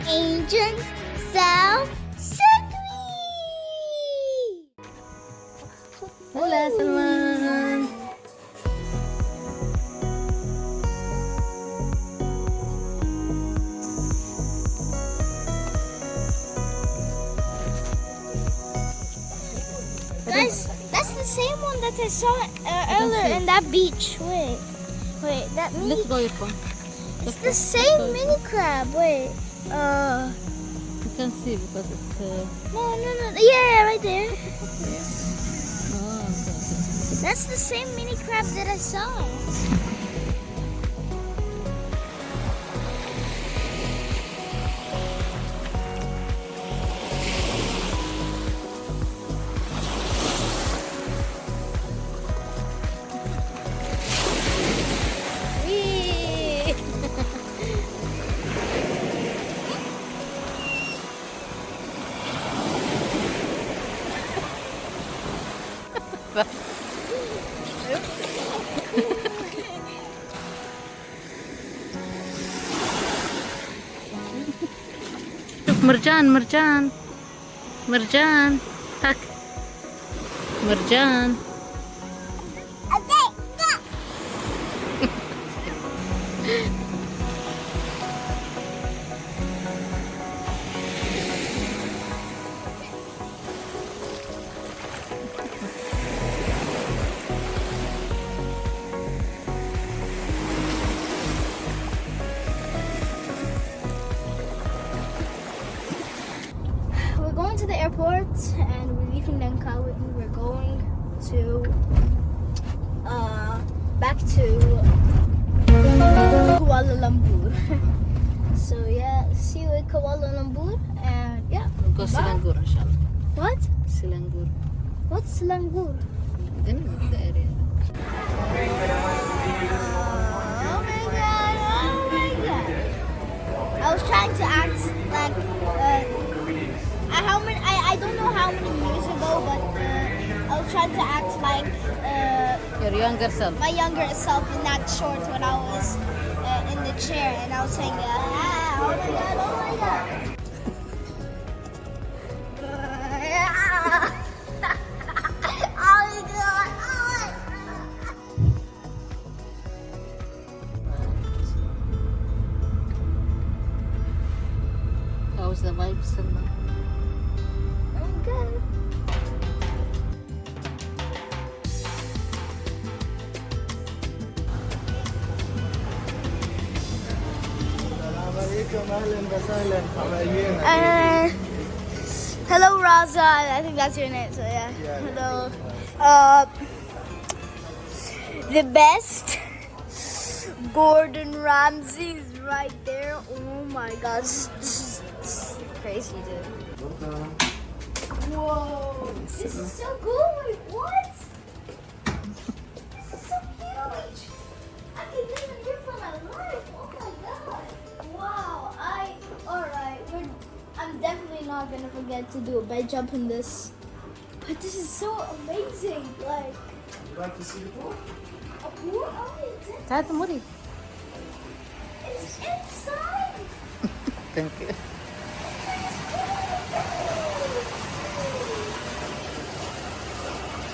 Agent Sal Sagre. Hola, Salman. Guys, that's the same one that I saw earlier in that beach. Wait, that mini. Let's go, Irfan. It's the same mini crab. Wait. You can see because it's. No. Yeah, right there. Oh, okay. That's the same mini crab that I saw. Whee! شوف مرجان تك مرجان. We're going to the airport and we're leaving Langkawi. We're going to back to Kuala Lumpur. So yeah, see you at Kuala Lumpur and yeah. Go bye. Selangor, inshallah. What? Selangor. What's Selangor? Then the area. Oh my god! I was trying to act like I don't know how many years ago, but I was trying to act like Your younger self. my younger self in that short when I was in the chair and I was saying, oh my god, oh my god. Oh my god, oh my god. How's the vibe, Salman? Okay. Hello, Raza. I think that's your name. So yeah. Hello. The best. Gordon Ramsay is right there. Oh my gosh, this is crazy, dude. Whoa, this is so cool. Wait, what? This is so huge. I can live in here for my life. Oh my god. Wow. Alright. I'm definitely not gonna forget to do a bed jump in this. But this is so amazing. Like. You like to see the pool? A pool? Oh, it's in- Tahat Muri. It's inside. Thank you.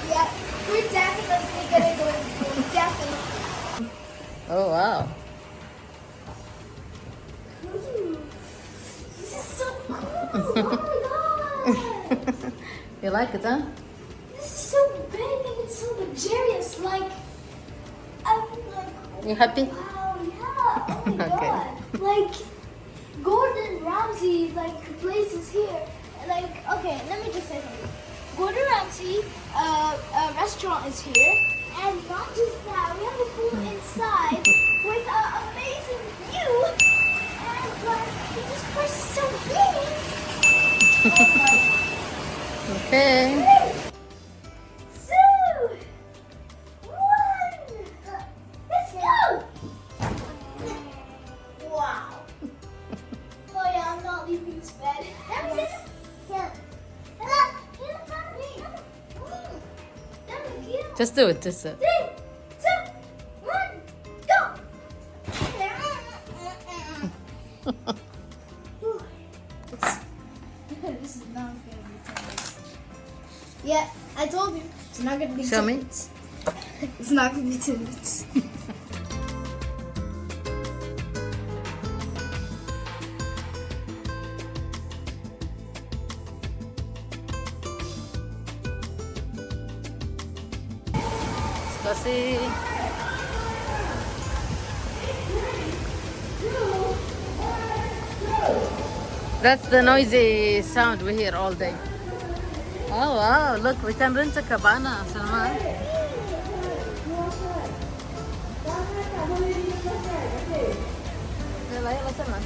Yeah, we're definitely gonna go in the pool. Definitely. Oh, wow. Ooh, this is so cool. Oh my god. You like it, huh? This is so big and it's so luxurious. Like, I'm like, You happy? wow, yeah. Oh my Okay. god. Like, Gordon Ramsay, like, place is here. Like, okay, let me just say something. Gordon Ramsay, restaurant is here. And not just that, we have a pool inside with an amazing view. And, like, this place is so big. Oh my god. Okay. 2, 1, let's go! Wow. Oh yeah, I'm not leaving this bed. Just do it, just do it. 3, 2, 1, go! Yeah, I told you. It's not gonna be Show 2 me. minutes. It's not gonna be 2 minutes. Let's go see. That's the noisy sound we hear all day. Oh wow, look, we can rent a cabana, Salman. Yalla, yalla, Salman.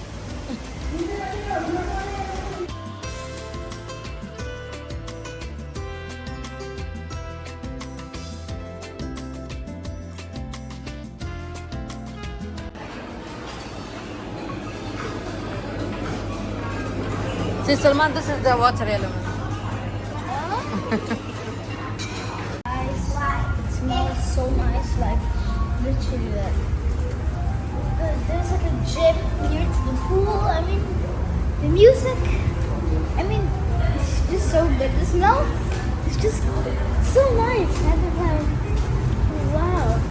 See, Salman, this is the water element. It smells so nice, like literally like. There's like a gym near to the pool. I mean, the music. I mean, it's just so good. The smell is just so nice. I'm like, wow.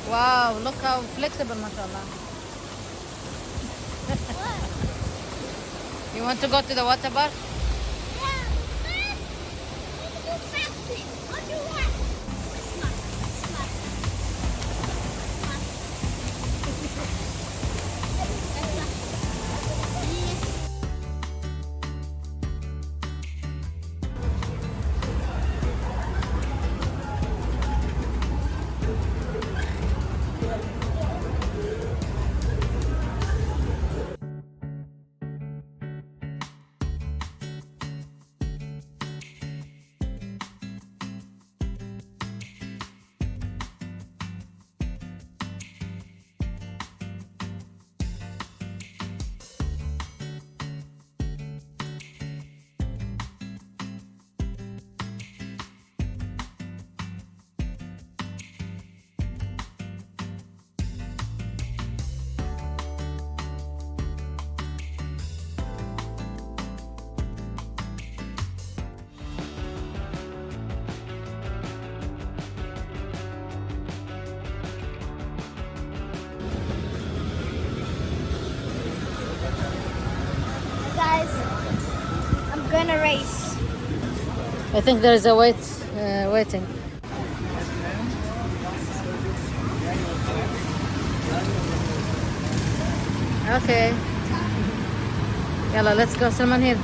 Wow, look how flexible, mashallah. You want to go to the water park? Guys, I'm gonna race. I think there's a waiting. Okay. Yalla, let's go. Salman here.